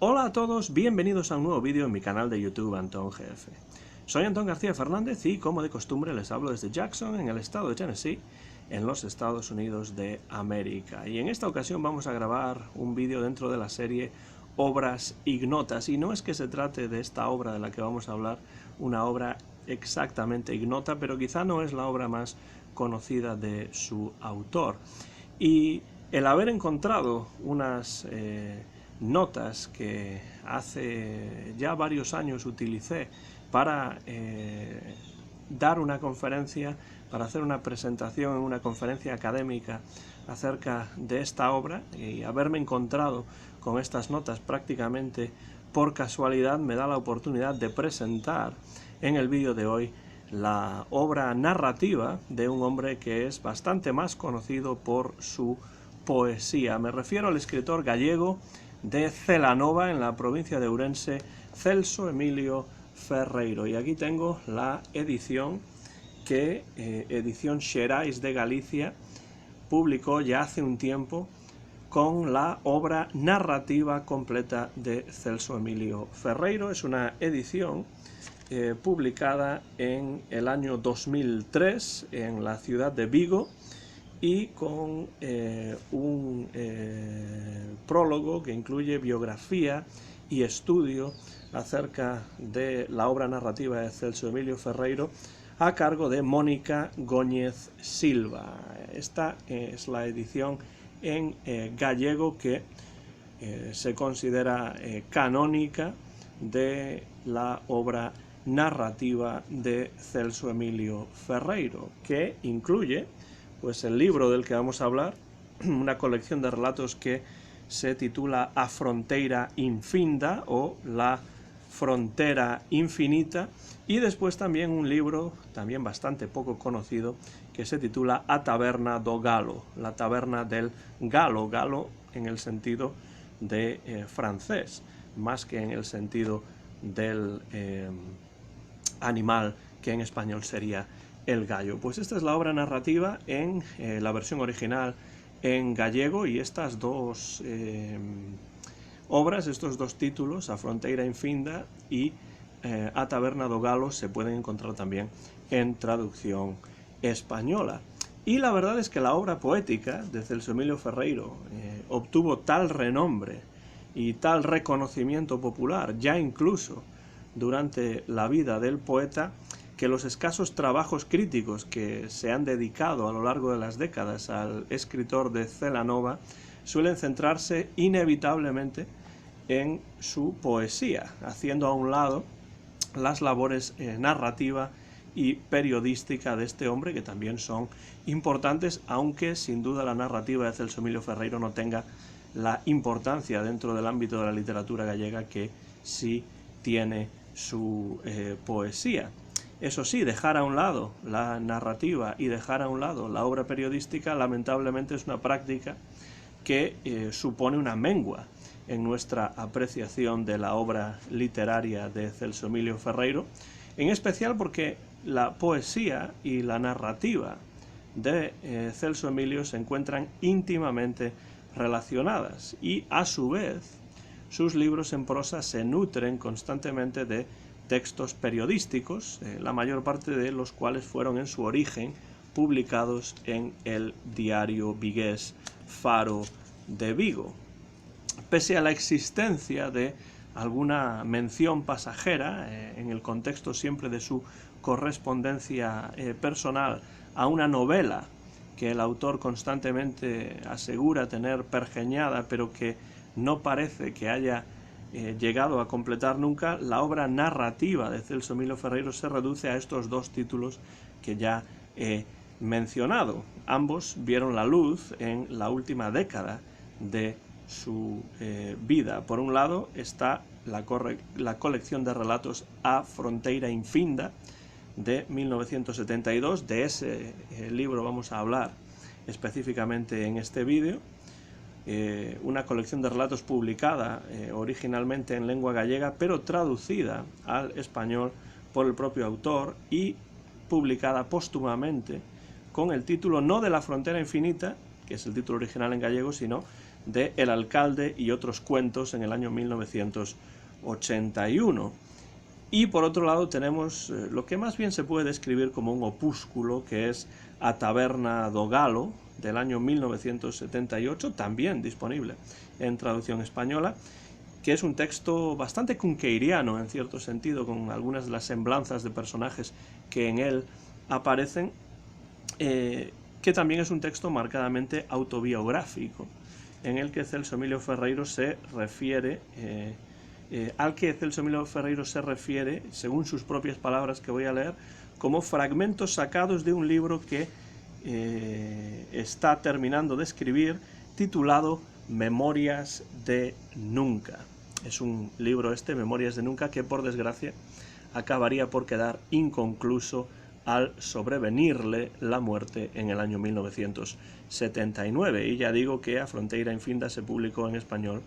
Hola a todos, bienvenidos a un nuevo vídeo en mi canal de YouTube Antón GF. Soy Antón García Fernández y, como de costumbre, les hablo desde Jackson, en el estado de Tennessee, en los Estados Unidos de América. Y en esta ocasión vamos a grabar un vídeo dentro de la serie Obras Ignotas. Y no es que se trate de esta obra de la que vamos a hablar, una obra exactamente ignota, pero quizá no es la obra más conocida de su autor. Y el haber encontrado unas notas que hace ya varios años utilicé para dar una conferencia, para hacer una presentación en una conferencia académica acerca de esta obra, y haberme encontrado con estas notas prácticamente por casualidad me da la oportunidad de presentar en el vídeo de hoy la obra narrativa de un hombre que es bastante más conocido por su poesía. Me refiero al escritor gallego de Celanova, en la provincia de Ourense, Celso Emilio Ferreiro. Y aquí tengo la edición que Edición Xerais de Galicia publicó ya hace un tiempo con la obra narrativa completa de Celso Emilio Ferreiro. Es una edición publicada en el año 2003 en la ciudad de Vigo, y con un prólogo que incluye biografía y estudio acerca de la obra narrativa de Celso Emilio Ferreiro, a cargo de Mónica Góñez Silva. Esta es la edición en gallego que se considera canónica de la obra narrativa de Celso Emilio Ferreiro, que incluye pues el libro del que vamos a hablar, una colección de relatos que se titula A Fronteira Infinda o La Frontera Infinita, y después también un libro también bastante poco conocido que se titula A Taberna do Galo, la taberna del galo, galo en el sentido de francés, más que en el sentido del animal, que en español sería el gallo. Pues esta es la obra narrativa en la versión original en gallego, y estas dos obras, estos dos títulos, A Fronteira Infinda y A Taberna do Galo, se pueden encontrar también en traducción española. Y la verdad es que la obra poética de Celso Emilio Ferreiro obtuvo tal renombre y tal reconocimiento popular, ya incluso durante la vida del poeta, que los escasos trabajos críticos que se han dedicado a lo largo de las décadas al escritor de Celanova suelen centrarse inevitablemente en su poesía, haciendo a un lado las labores narrativa y periodística de este hombre, que también son importantes, aunque sin duda la narrativa de Celso Emilio Ferreiro no tenga la importancia dentro del ámbito de la literatura gallega que sí tiene su poesía. Eso sí, dejar a un lado la narrativa y dejar a un lado la obra periodística, lamentablemente es una práctica que supone una mengua en nuestra apreciación de la obra literaria de Celso Emilio Ferreiro, en especial porque la poesía y la narrativa de Celso Emilio se encuentran íntimamente relacionadas, y a su vez sus libros en prosa se nutren constantemente de textos periodísticos, la mayor parte de los cuales fueron en su origen publicados en el diario vigués Faro de Vigo. Pese a la existencia de alguna mención pasajera, en el contexto siempre de su correspondencia personal, a una novela que el autor constantemente asegura tener pergeñada, pero que no parece que haya llegado a completar nunca, la obra narrativa de Celso Emilio Ferreiro se reduce a estos dos títulos que ya he mencionado. Ambos vieron la luz en la última década de su vida. Por un lado está la colección de relatos A Fronteira Infinda de 1972, de ese libro vamos a hablar específicamente en este vídeo. Una colección de relatos publicada originalmente en lengua gallega, pero traducida al español por el propio autor y publicada póstumamente con el título no de La Frontera Infinita, que es el título original en gallego, sino de El alcalde y otros cuentos en el año 1981. Y por otro lado tenemos lo que más bien se puede describir como un opúsculo, que es A Taberna do Galo, del año 1978, también disponible en traducción española, que es un texto bastante cunqueiriano en cierto sentido, con algunas de las semblanzas de personajes que en él aparecen, que también es un texto marcadamente autobiográfico, en el que Celso Emilio Ferreiro se refiere, según sus propias palabras que voy a leer, como fragmentos sacados de un libro que está terminando de escribir, titulado Memorias de Nunca. Es un libro Memorias de Nunca, que por desgracia acabaría por quedar inconcluso al sobrevenirle la muerte en el año 1979. Y ya digo que A Fronteira Infinda se publicó en español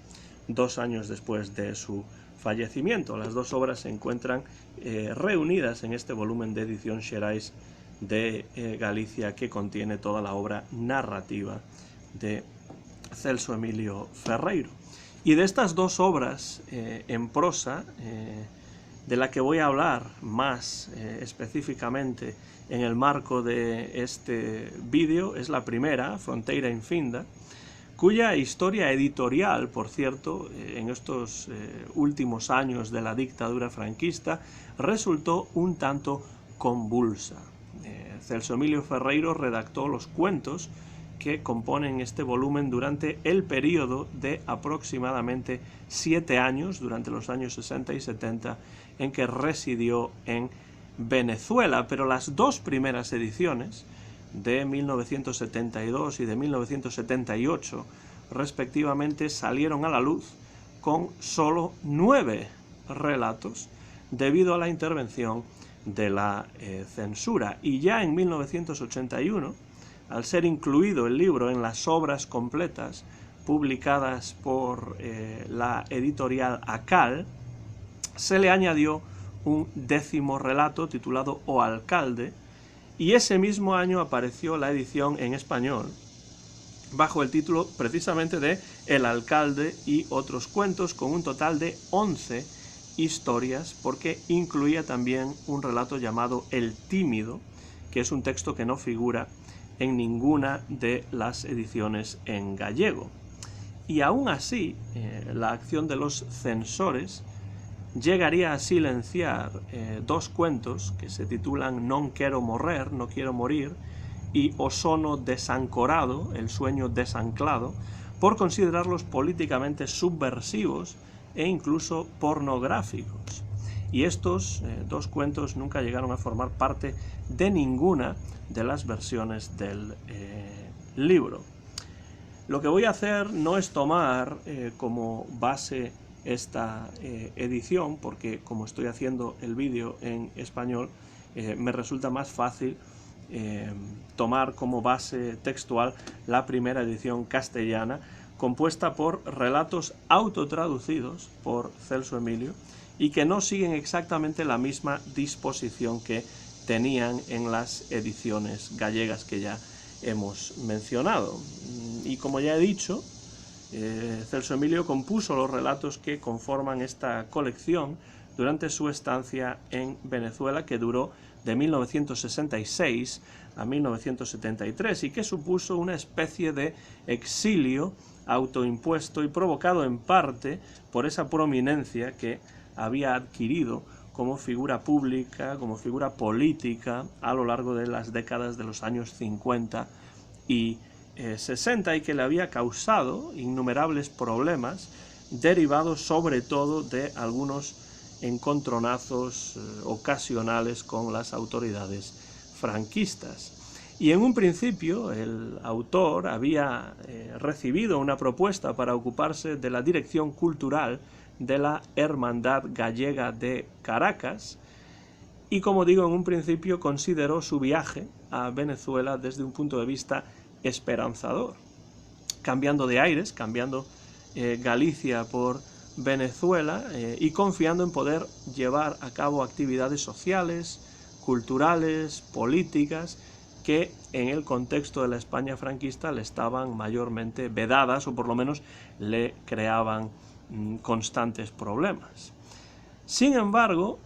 2 años después de su fallecimiento. Las dos obras se encuentran reunidas en este volumen de edición Xerais de Galicia, que contiene toda la obra narrativa de Celso Emilio Ferreiro. Y de estas dos obras en prosa, de la que voy a hablar más específicamente en el marco de este vídeo, es la primera, Fronteira Infinda, cuya historia editorial, por cierto, en estos últimos años de la dictadura franquista, resultó un tanto convulsa. Celso Emilio Ferreiro redactó los cuentos que componen este volumen durante el periodo de aproximadamente 7 años, durante los años 60 y 70, en que residió en Venezuela, pero las dos primeras ediciones, de 1972 y de 1978, respectivamente, salieron a la luz con solo 9 relatos, debido a la intervención de la censura. Y ya en 1981, al ser incluido el libro en las obras completas publicadas por la editorial Acal, se le añadió un 10º relato titulado O Alcalde, y ese mismo año apareció la edición en español bajo el título precisamente de El alcalde y otros cuentos, con un total de 11 historias, porque incluía también un relato llamado El tímido, que es un texto que no figura en ninguna de las ediciones en gallego. Y aún así, la acción de los censores llegaría a silenciar 2 cuentos que se titulan Non quero morrer, no quiero morir, y O sono desancorado, el sueño desanclado, por considerarlos políticamente subversivos e incluso pornográficos. Y estos 2 cuentos nunca llegaron a formar parte de ninguna de las versiones del libro. Lo que voy a hacer no es tomar como base esta edición, porque como estoy haciendo el vídeo en español, me resulta más fácil tomar como base textual la primera edición castellana, compuesta por relatos autotraducidos por Celso Emilio y que no siguen exactamente la misma disposición que tenían en las ediciones gallegas que ya hemos mencionado. Y como ya he dicho, Celso Emilio compuso los relatos que conforman esta colección durante su estancia en Venezuela, que duró de 1966 a 1973 y que supuso una especie de exilio autoimpuesto y provocado en parte por esa prominencia que había adquirido como figura pública, como figura política a lo largo de las décadas de los años 50 y 60, y que le había causado innumerables problemas derivados sobre todo de algunos encontronazos ocasionales con las autoridades franquistas. Y en un principio el autor había recibido una propuesta para ocuparse de la dirección cultural de la Hermandad Gallega de Caracas, y como digo, en un principio consideró su viaje a Venezuela desde un punto de vista esperanzador, cambiando de aires, cambiando Galicia por Venezuela y confiando en poder llevar a cabo actividades sociales, culturales, políticas que en el contexto de la España franquista le estaban mayormente vedadas, o por lo menos le creaban constantes problemas. Sin embargo,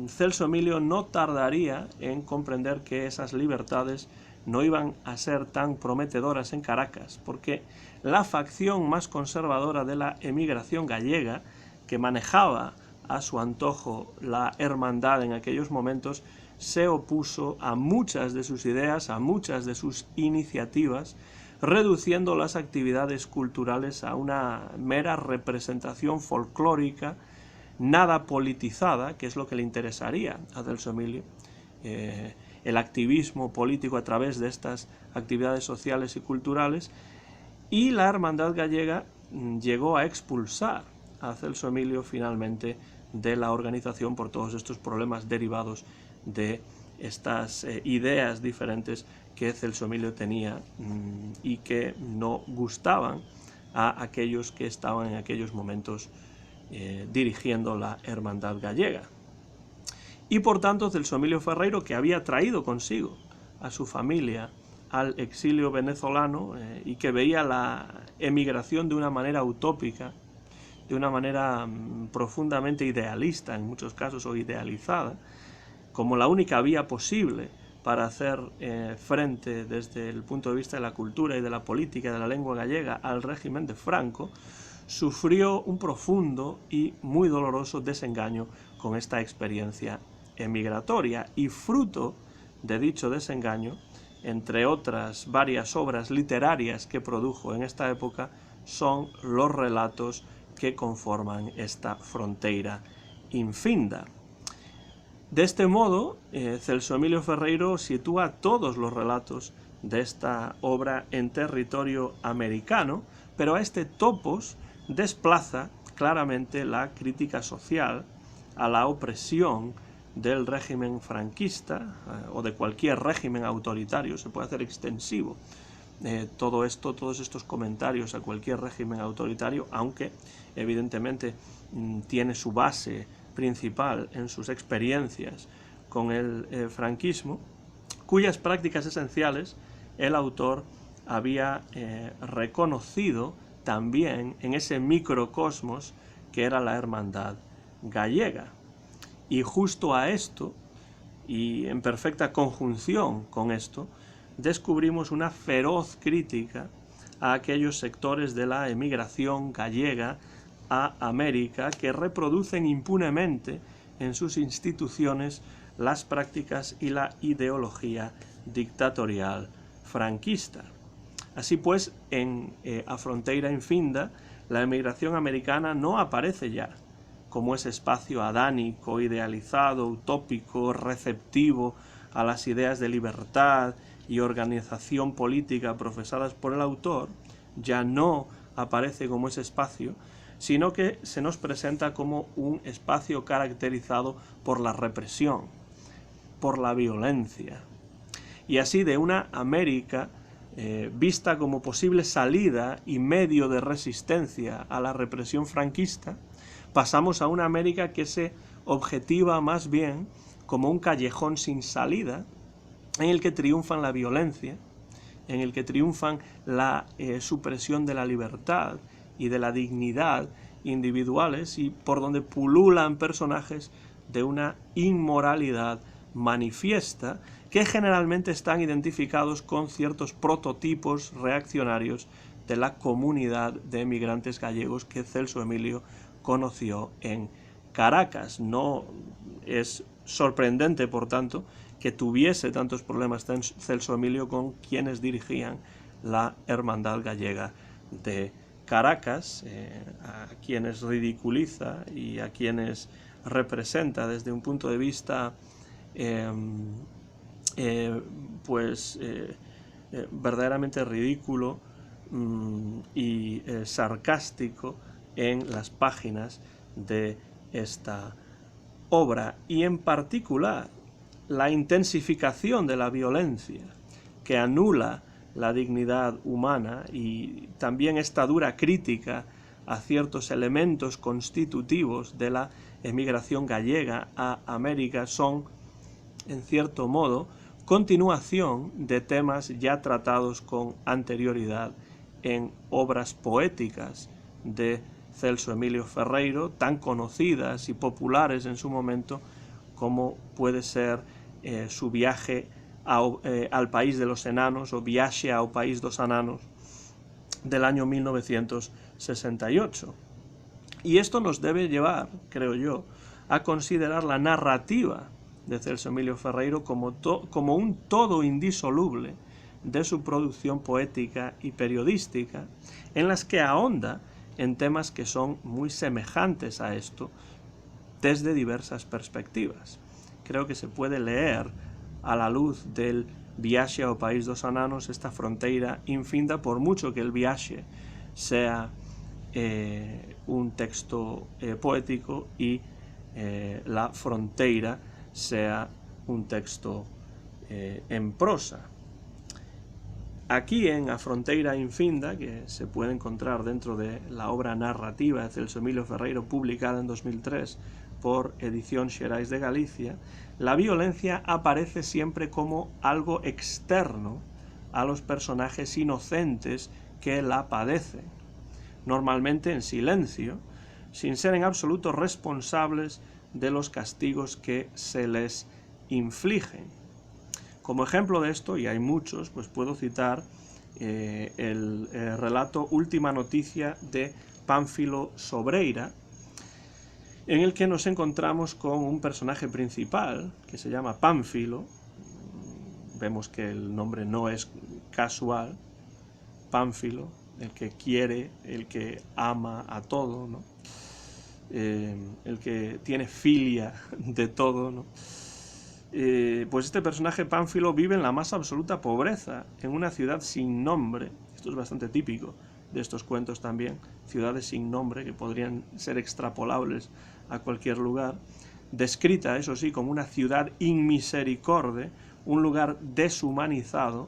Celso Emilio no tardaría en comprender que esas libertades no iban a ser tan prometedoras en Caracas, porque la facción más conservadora de la emigración gallega, que manejaba a su antojo la hermandad en aquellos momentos, se opuso a muchas de sus ideas, a muchas de sus iniciativas, reduciendo las actividades culturales a una mera representación folclórica, nada politizada, que es lo que le interesaría a Celso Emilio. El activismo político a través de estas actividades sociales y culturales, y la hermandad gallega llegó a expulsar a Celso Emilio finalmente de la organización por todos estos problemas derivados de estas ideas diferentes que Celso Emilio tenía y que no gustaban a aquellos que estaban en aquellos momentos dirigiendo la hermandad gallega. Y por tanto Celso Emilio Ferreiro, que había traído consigo a su familia al exilio venezolano y que veía la emigración de una manera utópica, de una manera profundamente idealista en muchos casos, o idealizada, como la única vía posible para hacer frente desde el punto de vista de la cultura y de la política y de la lengua gallega al régimen de Franco, sufrió un profundo y muy doloroso desengaño con esta experiencia emigratoria, y fruto de dicho desengaño, entre otras varias obras literarias que produjo en esta época, son los relatos que conforman esta fronteira infinda. De este modo, Celso Emilio Ferreiro sitúa todos los relatos de esta obra en territorio americano, pero a este topos desplaza claramente la crítica social a la opresión del régimen franquista o de cualquier régimen autoritario. Se puede hacer extensivo todos estos comentarios a cualquier régimen autoritario, aunque evidentemente tiene su base principal en sus experiencias con el franquismo, cuyas prácticas esenciales el autor había reconocido también en ese microcosmos que era la hermandad gallega. Y justo a esto, y en perfecta conjunción con esto, descubrimos una feroz crítica a aquellos sectores de la emigración gallega a América que reproducen impunemente en sus instituciones las prácticas y la ideología dictatorial franquista. Así pues, en A Fronteira Infinda, la emigración americana no aparece ya como ese espacio adánico, idealizado, utópico, receptivo a las ideas de libertad y organización política profesadas por el autor. Ya no aparece como ese espacio, sino que se nos presenta como un espacio caracterizado por la represión, por la violencia. Y así, de una América vista como posible salida y medio de resistencia a la represión franquista, pasamos a una América que se objetiva más bien como un callejón sin salida, en el que triunfan la violencia, en el que triunfan la supresión de la libertad y de la dignidad individuales, y por donde pululan personajes de una inmoralidad manifiesta que generalmente están identificados con ciertos prototipos reaccionarios de la comunidad de emigrantes gallegos que Celso Emilio conoció en Caracas. No es sorprendente, por tanto, que tuviese tantos problemas Celso Emilio con quienes dirigían la Hermandad Gallega de Caracas, a quienes ridiculiza y a quienes representa desde un punto de vista verdaderamente ridículo y sarcástico en las páginas de esta obra, y en particular la intensificación de la violencia que anula la dignidad humana, y también esta dura crítica a ciertos elementos constitutivos de la emigración gallega a América son, en cierto modo, continuación de temas ya tratados con anterioridad en obras poéticas de Celso Emilio Ferreiro, tan conocidas y populares en su momento como puede ser su viaje al País de los Enanos o Viaje ao País dos Ananos del año 1968. Y esto nos debe llevar, creo yo, a considerar la narrativa de Celso Emilio Ferreiro como un todo indisoluble de su producción poética y periodística, en las que ahonda en temas que son muy semejantes a esto desde diversas perspectivas. Creo que se puede leer a la luz del Viaxe ao País dos Ananos esta fronteira infinda, por mucho que el viaje sea un texto poético y la fronteira sea un texto en prosa. Aquí en A Fronteira Infinda, que se puede encontrar dentro de la obra narrativa de Celso Emilio Ferreiro, publicada en 2003 por Edición Xerais de Galicia, la violencia aparece siempre como algo externo a los personajes inocentes que la padecen, normalmente en silencio, sin ser en absoluto responsables de los castigos que se les infligen. Como ejemplo de esto, y hay muchos, pues puedo citar el relato Última Noticia de Pánfilo Sobreira, en el que nos encontramos con un personaje principal que se llama Pánfilo. Vemos que el nombre no es casual, Pánfilo, el que quiere, el que ama a todo, ¿no? El que tiene filia de todo, ¿no? Pues este personaje Pánfilo vive en la más absoluta pobreza, en una ciudad sin nombre. Esto es bastante típico de estos cuentos también, ciudades sin nombre que podrían ser extrapolables a cualquier lugar, descrita, eso sí, como una ciudad inmisericorde, un lugar deshumanizado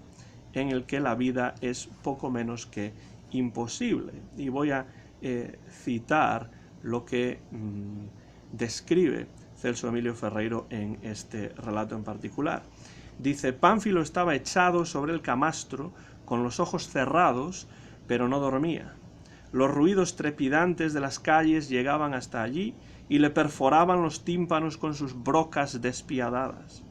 en el que la vida es poco menos que imposible. Y voy a citar lo que describe Celso Emilio Ferreiro en este relato en particular. Dice: Pánfilo estaba echado sobre el camastro, con los ojos cerrados, pero no dormía. Los ruidos trepidantes de las calles llegaban hasta allí y le perforaban los tímpanos con sus brocas despiadadas.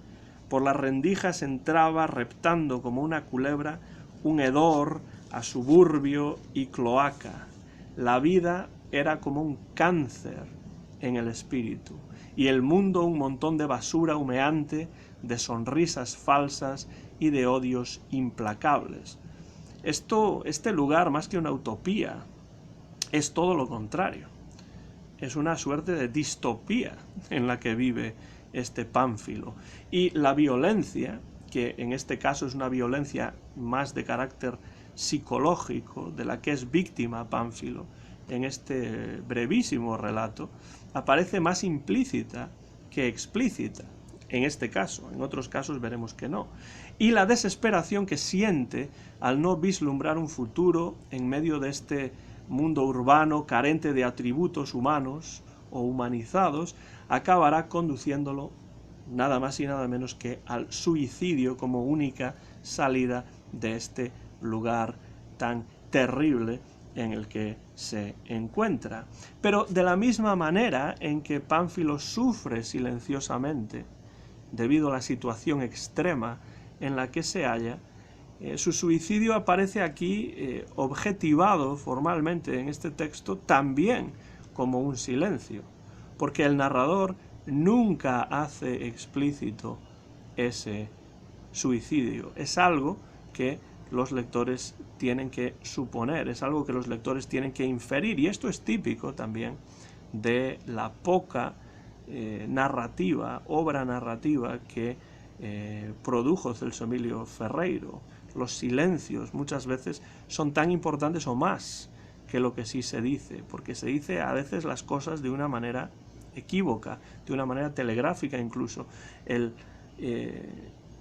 Por las rendijas entraba, reptando como una culebra, un hedor a suburbio y cloaca. La vida era como un cáncer en el espíritu, y el mundo un montón de basura humeante, de sonrisas falsas y de odios implacables. Este lugar, más que una utopía, es todo lo contrario. Es una suerte de distopía en la que vive este Pánfilo. Y la violencia, que en este caso es una violencia más de carácter psicológico, de la que es víctima Pánfilo, en este brevísimo relato, aparece más implícita que explícita, en este caso. En otros casos veremos que no. Y la desesperación que siente al no vislumbrar un futuro en medio de este mundo urbano carente de atributos humanos o humanizados, acabará conduciéndolo nada más y nada menos que al suicidio como única salida de este lugar tan terrible en el que se encuentra. Pero de la misma manera en que Pánfilo sufre silenciosamente debido a la situación extrema en la que se halla, su suicidio aparece aquí objetivado formalmente en este texto también como un silencio, porque el narrador nunca hace explícito ese suicidio. Es algo que los lectores tienen que suponer, es algo que los lectores tienen que inferir, y esto es típico también de la poca obra narrativa que produjo Celso Emilio Ferreiro. Los silencios muchas veces son tan importantes o más que lo que sí se dice, porque se dice a veces las cosas de una manera equívoca, de una manera telegráfica incluso. El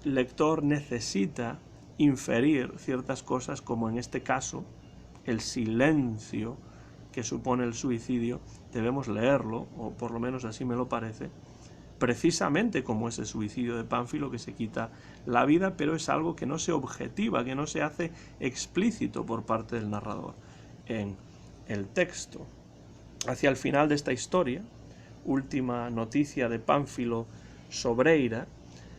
lector necesita inferir ciertas cosas, como en este caso el silencio que supone el suicidio. Debemos leerlo, o por lo menos así me lo parece, precisamente como ese suicidio de Pánfilo, que se quita la vida, pero es algo que no se objetiva, que no se hace explícito por parte del narrador en el texto. Hacia el final de esta historia, última noticia de Pánfilo Sobreira,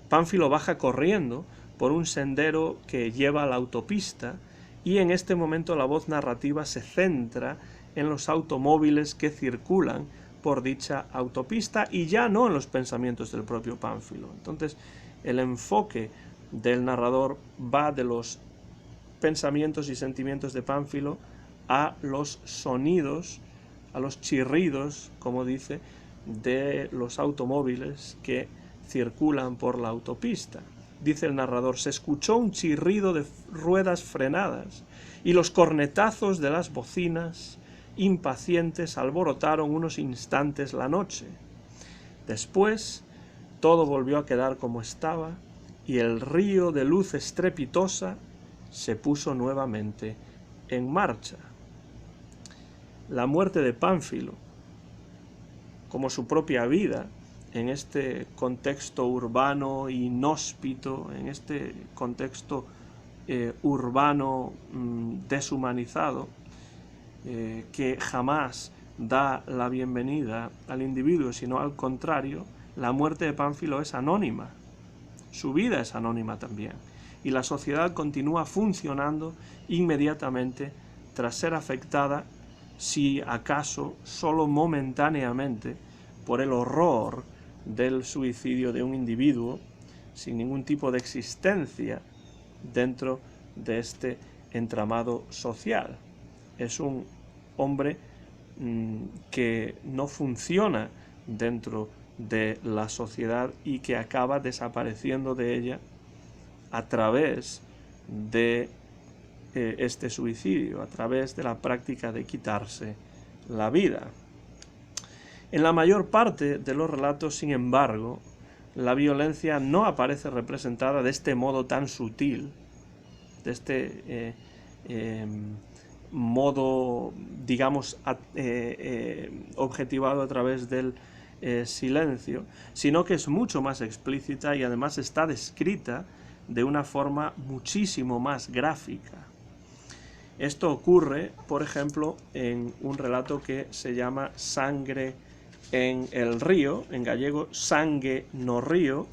Pánfilo baja corriendo por un sendero que lleva a la autopista, y en este momento la voz narrativa se centra en los automóviles que circulan por dicha autopista y ya no en los pensamientos del propio Pánfilo. Entonces, el enfoque del narrador va de los pensamientos y sentimientos de Pánfilo a los sonidos, a los chirridos, como dice, de los automóviles que circulan por la autopista. Dice el narrador: se escuchó un chirrido de ruedas frenadas y los cornetazos de las bocinas impacientes alborotaron unos instantes la noche. Después todo volvió a quedar como estaba y el río de luz estrepitosa se puso nuevamente en marcha. La muerte de Pánfilo, como su propia vida, en este contexto urbano inhóspito, en este contexto urbano deshumanizado, que jamás da la bienvenida al individuo, sino al contrario, la muerte de Pánfilo es anónima, su vida es anónima también, y la sociedad continúa funcionando inmediatamente tras ser afectada, si acaso solo momentáneamente, por el horror del suicidio de un individuo sin ningún tipo de existencia dentro de este entramado social. Es un hombre que no funciona dentro de la sociedad y que acaba desapareciendo de ella a través de este suicidio, a través de la práctica de quitarse la vida. En la mayor parte de los relatos, sin embargo, la violencia no aparece representada de este modo tan sutil, de este modo, digamos, objetivado a través del silencio, sino que es mucho más explícita y además está descrita de una forma muchísimo más gráfica. Esto ocurre, por ejemplo, en un relato que se llama Sangre en el río, en gallego Sangue no río,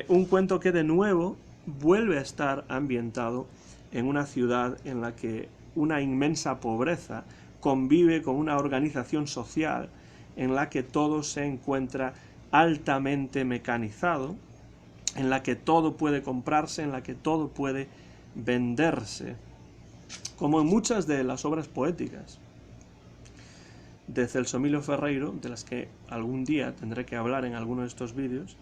un cuento que de nuevo vuelve a estar ambientado en una ciudad en la que una inmensa pobreza convive con una organización social en la que todo se encuentra altamente mecanizado, en la que todo puede comprarse, en la que todo puede venderse, como en muchas de las obras poéticas de Celso Emilio Ferreiro, de las que algún día tendré que hablar en alguno de estos vídeos.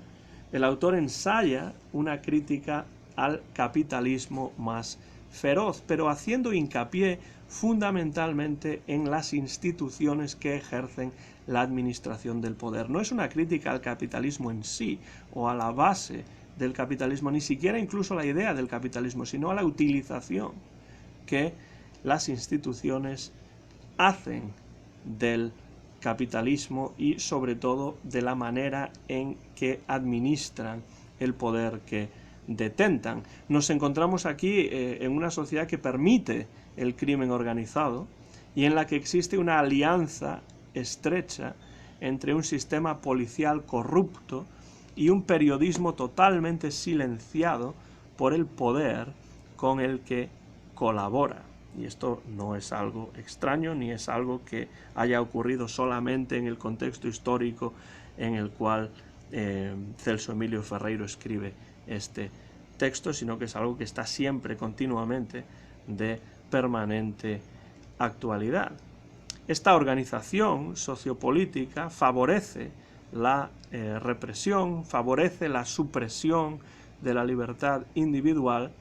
El autor ensaya una crítica al capitalismo más feroz, pero haciendo hincapié fundamentalmente en las instituciones que ejercen la administración del poder. No es una crítica al capitalismo en sí, o a la base del capitalismo, ni siquiera incluso a la idea del capitalismo, sino a la utilización que las instituciones hacen del capitalismo y sobre todo de la manera en que administran el poder que detentan. Nos encontramos aquí en una sociedad que permite el crimen organizado y en la que existe una alianza estrecha entre un sistema policial corrupto y un periodismo totalmente silenciado por el poder con el que colabora. Y esto no es algo extraño, ni es algo que haya ocurrido solamente en el contexto histórico en el cual Celso Emilio Ferreiro escribe este texto, sino que es algo que está siempre, continuamente, de permanente actualidad. Esta organización sociopolítica favorece la represión, favorece la supresión de la libertad individual,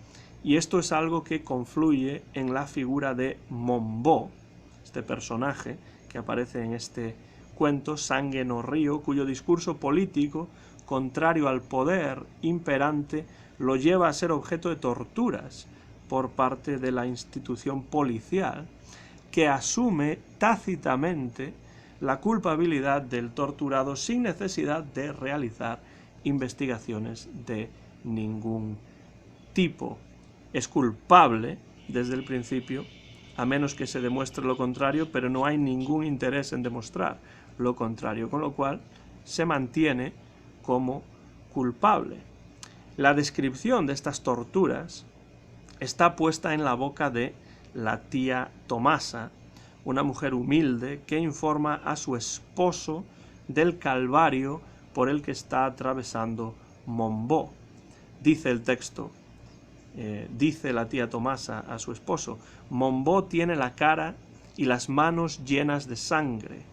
y esto es algo que confluye en la figura de Monbó, este personaje que aparece en este cuento, Sangue no río, cuyo discurso político, contrario al poder imperante, lo lleva a ser objeto de torturas por parte de la institución policial, que asume tácitamente la culpabilidad del torturado sin necesidad de realizar investigaciones de ningún tipo. Es culpable desde el principio, a menos que se demuestre lo contrario, pero no hay ningún interés en demostrar lo contrario, con lo cual se mantiene como culpable. La descripción de estas torturas está puesta en la boca de la tía Tomasa, una mujer humilde que informa a su esposo del calvario por el que está atravesando Monbó. Dice el texto, dice la tía Tomasa a su esposo: Monbó tiene la cara y las manos llenas de sangre,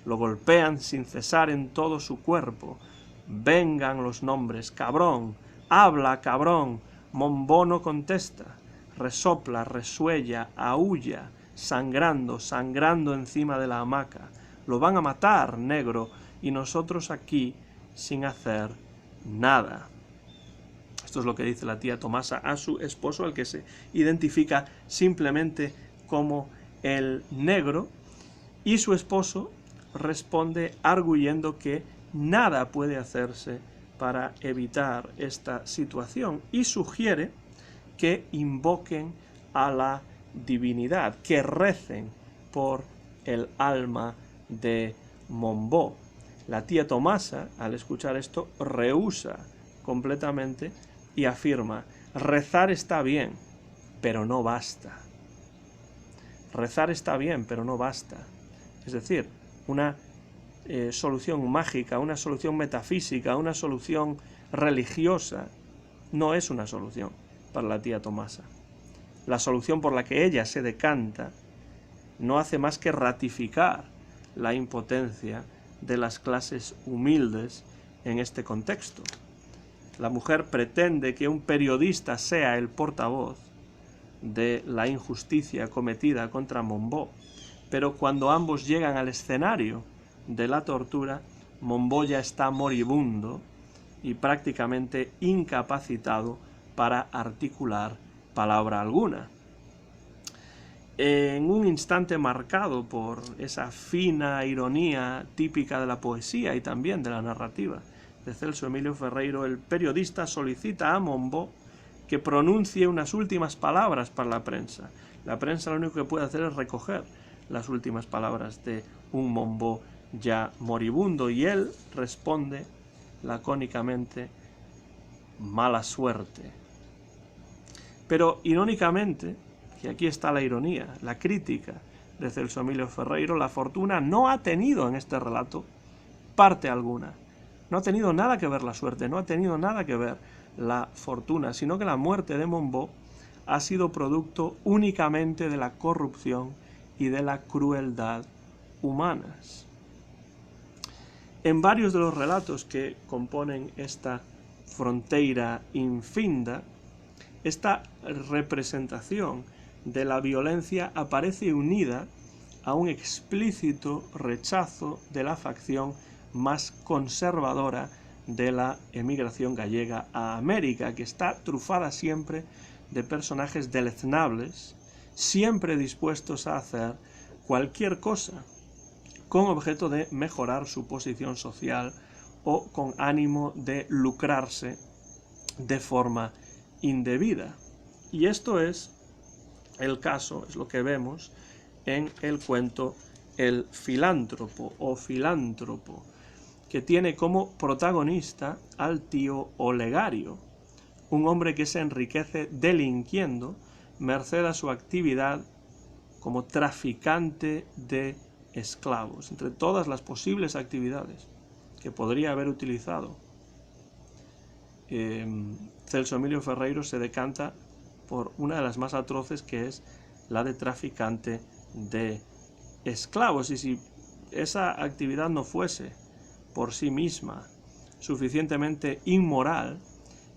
lo golpean sin cesar en todo su cuerpo, vengan los nombres, cabrón, habla, cabrón. Monbó no contesta, resopla, resuella, aúlla, sangrando, sangrando encima de la hamaca. Lo van a matar, negro, y nosotros aquí sin hacer nada. Esto es lo que dice la tía Tomasa a su esposo, al que se identifica simplemente como el negro, y su esposo responde arguyendo que nada puede hacerse para evitar esta situación y sugiere que invoquen a la divinidad, que recen por el alma de Monbó. La tía Tomasa, al escuchar esto, rehúsa completamente y afirma: rezar está bien, pero no basta. Rezar está bien, pero no basta. Es decir, una solución mágica, una solución metafísica, una solución religiosa, no es una solución para la tía Tomasa. La solución por la que ella se decanta no hace más que ratificar la impotencia de las clases humildes en este contexto. La mujer pretende que un periodista sea el portavoz de la injusticia cometida contra Monbó, pero cuando ambos llegan al escenario de la tortura, Monbó ya está moribundo y prácticamente incapacitado para articular palabra alguna. En un instante marcado por esa fina ironía típica de la poesía y también de la narrativa de Celso Emilio Ferreiro, el periodista solicita a Monbó que pronuncie unas últimas palabras para la prensa. La prensa lo único que puede hacer es recoger las últimas palabras de un Monbó ya moribundo, y él responde lacónicamente: mala suerte. Pero irónicamente, y aquí está la ironía, la crítica de Celso Emilio Ferreiro, la fortuna no ha tenido en este relato parte alguna. No ha tenido nada que ver la suerte, no ha tenido nada que ver la fortuna, sino que la muerte de Monbó ha sido producto únicamente de la corrupción y de la crueldad humanas. En varios de los relatos que componen esta fronteira infinda, esta representación de la violencia aparece unida a un explícito rechazo de la facción más conservadora de la emigración gallega a América, que está trufada siempre de personajes deleznables, siempre dispuestos a hacer cualquier cosa con objeto de mejorar su posición social o con ánimo de lucrarse de forma indebida. Y esto es el caso, es lo que vemos en el cuento El filántropo o Filántropo, que tiene como protagonista al tío Olegario, un hombre que se enriquece delinquiendo merced a su actividad como traficante de esclavos. Entre todas las posibles actividades que podría haber utilizado, Celso Emilio Ferreiro se decanta por una de las más atroces, que es la de traficante de esclavos. Y si esa actividad no fuese por sí misma suficientemente inmoral,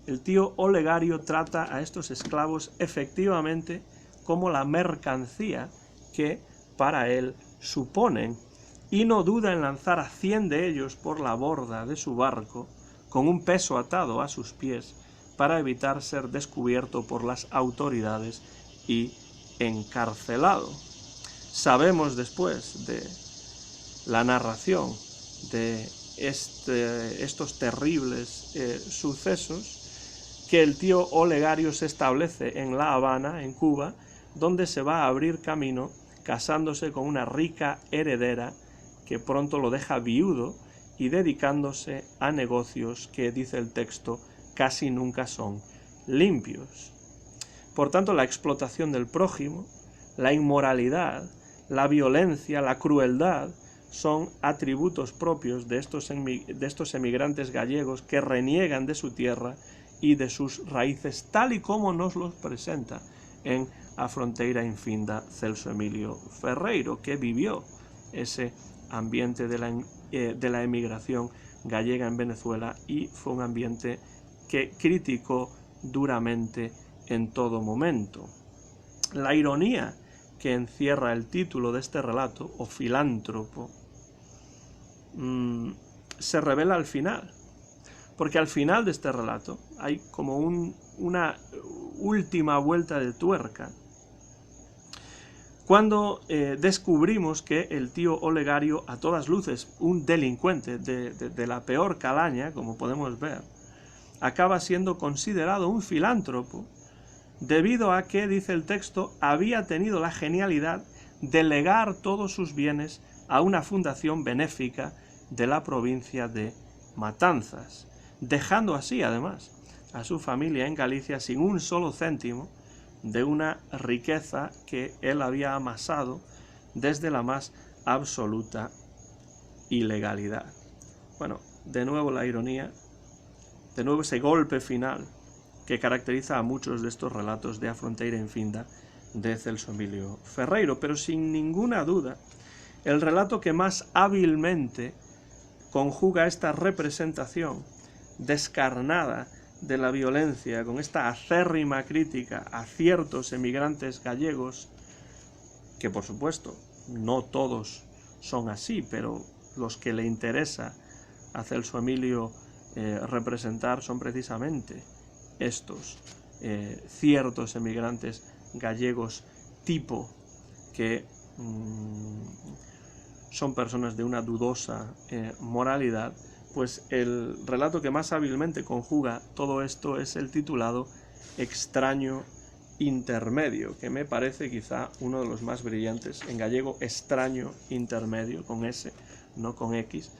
el tío Olegario trata a estos esclavos efectivamente como la mercancía que para él suponen, y no duda en lanzar a 100 de ellos por la borda de su barco con un peso atado a sus pies para evitar ser descubierto por las autoridades y encarcelado. Sabemos después de la narración de estos terribles sucesos, que el tío Olegario se establece en La Habana, en Cuba, donde se va a abrir camino casándose con una rica heredera que pronto lo deja viudo y dedicándose a negocios que, dice el texto, casi nunca son limpios. Por tanto, la explotación del prójimo, la inmoralidad, la violencia, la crueldad, son atributos propios de estos emigrantes gallegos que reniegan de su tierra y de sus raíces, tal y como nos los presenta en A Fronteira Infinda Celso Emilio Ferreiro, que vivió ese ambiente de la emigración gallega en Venezuela, y fue un ambiente que criticó duramente en todo momento. La ironía que encierra el título de este relato, o filántropo, se revela al final, porque al final de este relato hay como una última vuelta de tuerca, cuando descubrimos que el tío Olegario, a todas luces un delincuente de la peor calaña, como podemos ver, acaba siendo considerado un filántropo, debido a que, dice el texto, había tenido la genialidad de legar todos sus bienes a una fundación benéfica de la provincia de Matanzas, dejando así, además, a su familia en Galicia sin un solo céntimo de una riqueza que él había amasado desde la más absoluta ilegalidad. Bueno, de nuevo la ironía, de nuevo ese golpe final que caracteriza a muchos de estos relatos de A Fronteira Infinda de Celso Emilio Ferreiro, pero sin ninguna duda, el relato que más hábilmente conjuga esta representación descarnada de la violencia con esta acérrima crítica a ciertos emigrantes gallegos, que por supuesto no todos son así, pero los que le interesa a Celso Emilio representar son precisamente estos ciertos emigrantes gallegos tipo, que son personas de una dudosa moralidad. Pues el relato que más hábilmente conjuga todo esto es el titulado Extraño Intermedio, que me parece quizá uno de los más brillantes, en gallego extraño intermedio, con S, no con X.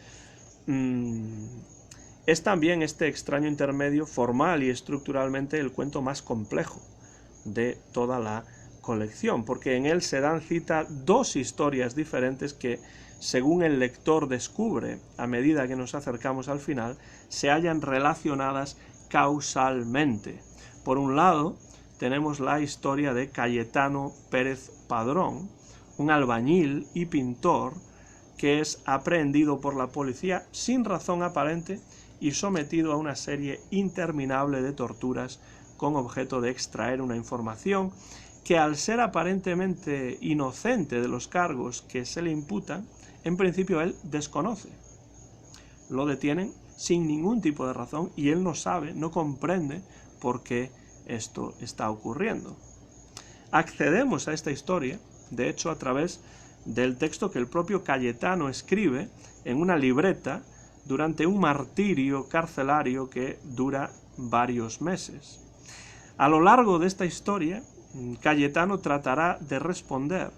Es también este extraño intermedio, formal y estructuralmente, el cuento más complejo de toda la colección, porque en él se dan cita dos historias diferentes que, según el lector descubre a medida que nos acercamos al final, se hallan relacionadas causalmente. Por un lado, tenemos la historia de Cayetano Pérez Padrón, un albañil y pintor que es aprehendido por la policía sin razón aparente y sometido a una serie interminable de torturas con objeto de extraer una información que, al ser aparentemente inocente de los cargos que se le imputan, en principio él desconoce. Lo detienen sin ningún tipo de razón y él no sabe, no comprende por qué esto está ocurriendo. Accedemos a esta historia, de hecho, a través del texto que el propio Cayetano escribe en una libreta durante un martirio carcelario que dura varios meses. A lo largo de esta historia, Cayetano tratará de responder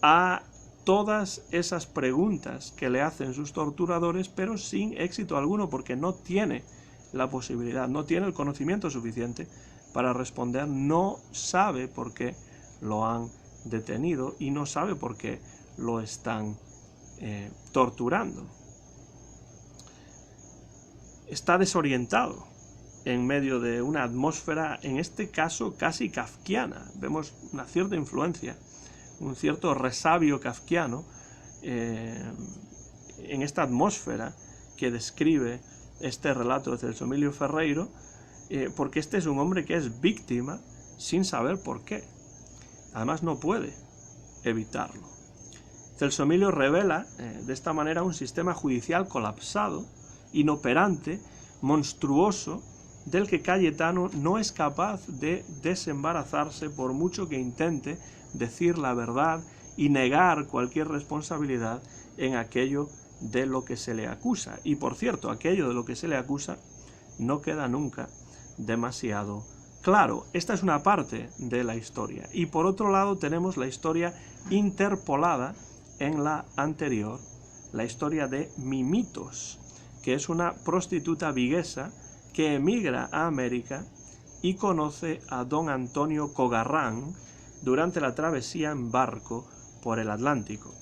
a todas esas preguntas que le hacen sus torturadores, pero sin éxito alguno, porque no tiene la posibilidad, no tiene el conocimiento suficiente para responder, no sabe por qué lo han detenido y no sabe por qué lo están torturando. Está desorientado en medio de una atmósfera, en este caso casi kafkiana. Vemos una cierta influencia, un cierto resabio kafkiano en esta atmósfera que describe este relato de Celso Emilio Ferreiro, porque este es un hombre que es víctima sin saber por qué. Además no puede evitarlo. Celso Emilio revela de esta manera un sistema judicial colapsado, inoperante, monstruoso, del que Cayetano no es capaz de desembarazarse por mucho que intente decir la verdad y negar cualquier responsabilidad en aquello de lo que se le acusa. Y por cierto, aquello de lo que se le acusa no queda nunca demasiado claro. Esta es una parte de la historia. Y por otro lado tenemos la historia interpolada en la anterior, la historia de Mimitos, que es una prostituta viguesa que emigra a América y conoce a don Antonio Cogarrán durante la travesía en barco por el Atlántico.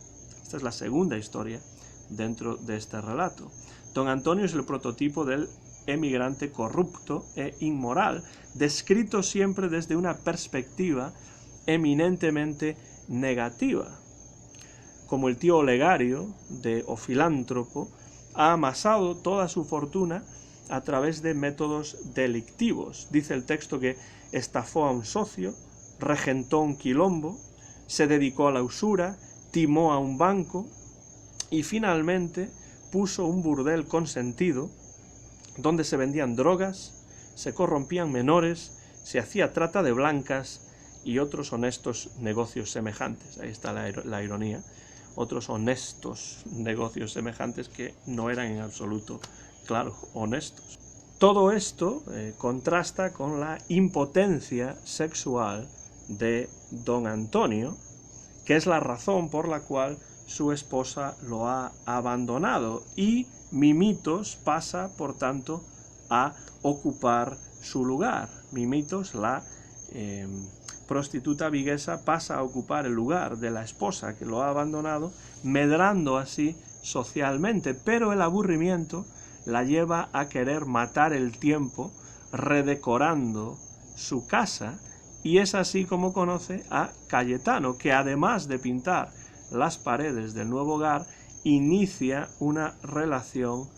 Esta es la segunda historia dentro de este relato. Don Antonio es el prototipo del emigrante corrupto e inmoral, descrito siempre desde una perspectiva eminentemente negativa. Como el tío Olegario, o filántropo, ha amasado toda su fortuna a través de métodos delictivos. Dice el texto que estafó a un socio, regentó un quilombo, se dedicó a la usura, timó a un banco y finalmente puso un burdel consentido donde se vendían drogas, se corrompían menores, se hacía trata de blancas y otros honestos negocios semejantes. Ahí está la ironía. Otros honestos negocios semejantes que no eran en absoluto, claro, honestos. Todo esto contrasta con la impotencia sexual de don Antonio, que es la razón por la cual su esposa lo ha abandonado, y Mimitos pasa, por tanto, a ocupar su lugar. Mimitos, la prostituta viguesa, pasa a ocupar el lugar de la esposa que lo ha abandonado, medrando así socialmente, pero el aburrimiento la lleva a querer matar el tiempo redecorando su casa, y es así como conoce a Cayetano, que además de pintar las paredes del nuevo hogar, inicia una relación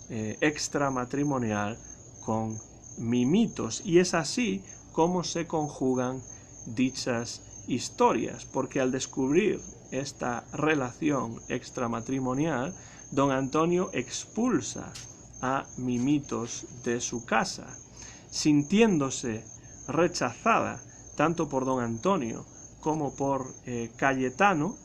extramatrimonial con Mimitos, y es así como se conjugan dichas historias, porque al descubrir esta relación extramatrimonial, don Antonio expulsa a Mimitos de su casa, sintiéndose rechazada tanto por don Antonio como por Cayetano.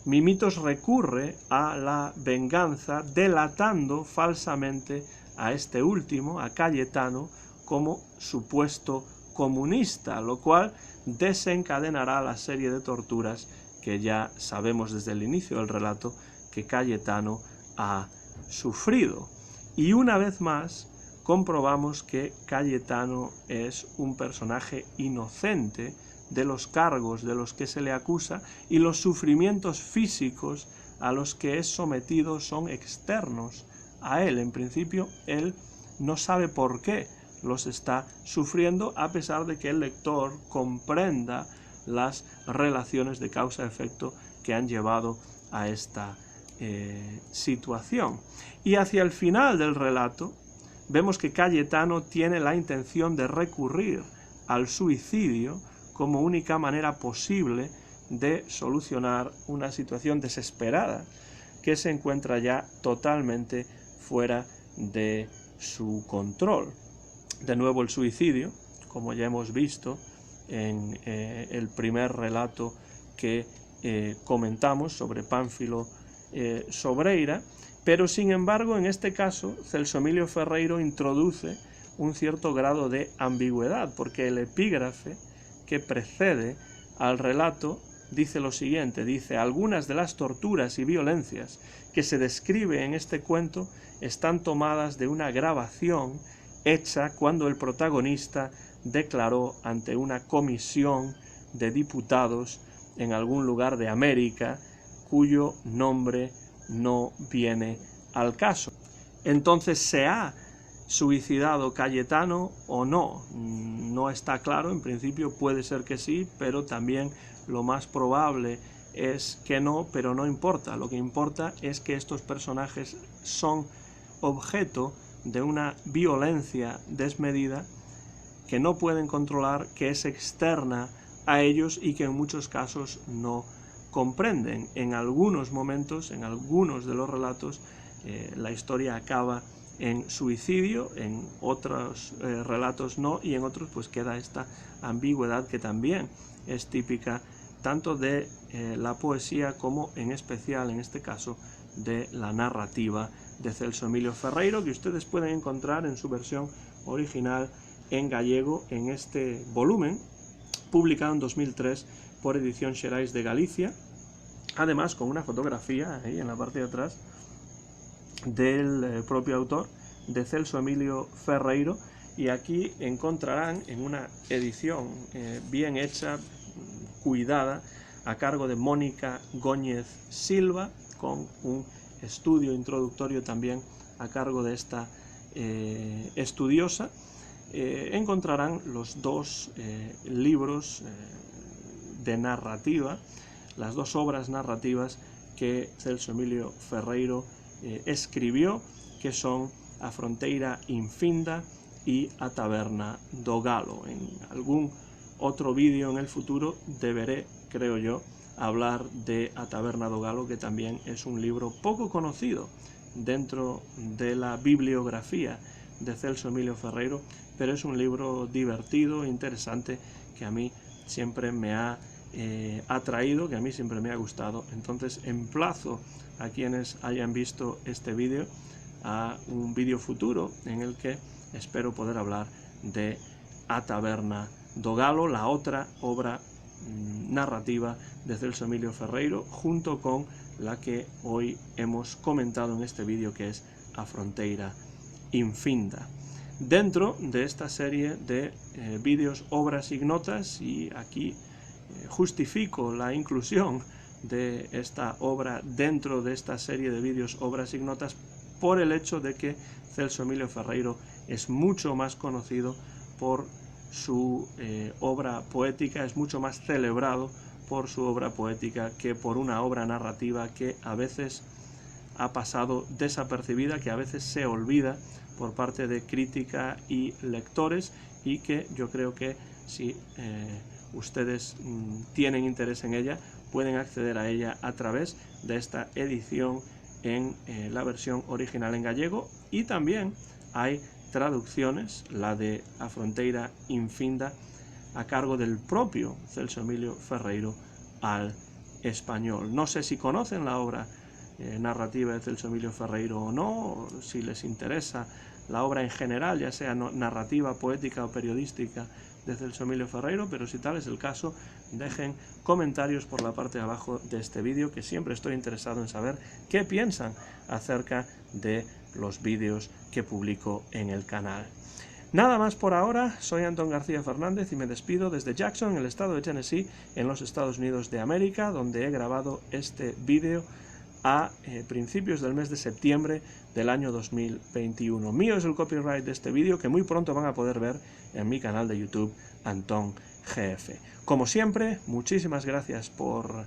Mimitos recurre a la venganza, delatando falsamente a este último, a Cayetano, como supuesto comunista, lo cual desencadenará la serie de torturas que ya sabemos desde el inicio del relato que Cayetano ha sufrido. Y una vez más comprobamos que Cayetano es un personaje inocente de los cargos de los que se le acusa, y los sufrimientos físicos a los que es sometido son externos a él. En principio, él no sabe por qué los está sufriendo, a pesar de que el lector comprenda las relaciones de causa-efecto que han llevado a esta situación. Y hacia el final del relato vemos que Cayetano tiene la intención de recurrir al suicidio como única manera posible de solucionar una situación desesperada que se encuentra ya totalmente fuera de su control. De nuevo el suicidio, como ya hemos visto en el primer relato que comentamos sobre Pánfilo Sobreira, pero sin embargo en este caso Celso Emilio Ferreiro introduce un cierto grado de ambigüedad, porque el epígrafe que precede al relato dice lo siguiente, dice: algunas de las torturas y violencias que se describe en este cuento están tomadas de una grabación hecha cuando el protagonista declaró ante una comisión de diputados en algún lugar de América, cuyo nombre no viene al caso. Entonces, ¿se ha suicidado Cayetano o no? No está claro. En principio puede ser que sí, pero también lo más probable es que no, pero no importa. Lo que importa es que estos personajes son objeto de una violencia desmedida que no pueden controlar, que es externa a ellos y que en muchos casos no comprenden. En algunos momentos, en algunos de los relatos, la historia acaba en suicidio, en otros relatos no, y en otros pues queda esta ambigüedad que también es típica tanto de la poesía como en especial en este caso de la narrativa de Celso Emilio Ferreiro, que ustedes pueden encontrar en su versión original en gallego en este volumen, publicado en 2003 por Edición Xerais de Galicia, además con una fotografía ahí en la parte de atrás del propio autor, de Celso Emilio Ferreiro, y aquí encontrarán en una edición bien hecha, cuidada, a cargo de Mónica Góñez Silva, con un estudio introductorio también a cargo de esta estudiosa, encontrarán los dos libros de narrativa, las dos obras narrativas que Celso Emilio Ferreiro escribió, que son A Fronteira Infinda y A Taberna do Galo. En algún otro vídeo en el futuro deberé, creo yo, hablar de A Taberna do Galo, que también es un libro poco conocido dentro de la bibliografía de Celso Emilio Ferreiro, pero es un libro divertido, interesante, que a mí siempre me ha atraído, que a mí siempre me ha gustado. Entonces emplazo a quienes hayan visto este vídeo a un vídeo futuro en el que espero poder hablar de A Taberna do Galo, la otra obra narrativa de Celso Emilio Ferreiro, junto con la que hoy hemos comentado en este vídeo, que es A Fronteira Infinda. Dentro de esta serie de vídeos obras ignotas, y aquí justifico la inclusión de esta obra dentro de esta serie de vídeos obras ignotas por el hecho de que Celso Emilio Ferreiro es mucho más conocido por su obra poética, es mucho más celebrado por su obra poética que por una obra narrativa que a veces ha pasado desapercibida, que a veces se olvida por parte de crítica y lectores, y que yo creo que si ustedes tienen interés en ella, pueden acceder a ella a través de esta edición en la versión original en gallego, y también hay traducciones, la de A Fronteira Infinda, a cargo del propio Celso Emilio Ferreiro al español. No sé si conocen la obra narrativa de Celso Emilio Ferreiro o no, si les interesa la obra en general, ya sea narrativa, poética o periodística de Celso Emilio Ferreiro, pero si tal es el caso, dejen comentarios por la parte de abajo de este vídeo, que siempre estoy interesado en saber qué piensan acerca de los vídeos que publico en el canal. Nada más por ahora, soy Antón García Fernández y me despido desde Jackson, en el estado de Tennessee, en los Estados Unidos de América, donde he grabado este vídeo a principios del mes de septiembre del año 2021. Mío es el copyright de este vídeo, que muy pronto van a poder ver en mi canal de YouTube, Antón GF. Como siempre, muchísimas gracias por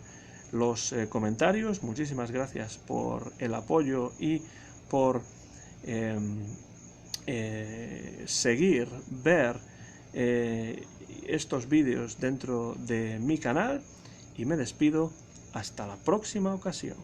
los comentarios, muchísimas gracias por el apoyo y por seguir, ver estos vídeos dentro de mi canal, y me despido hasta la próxima ocasión.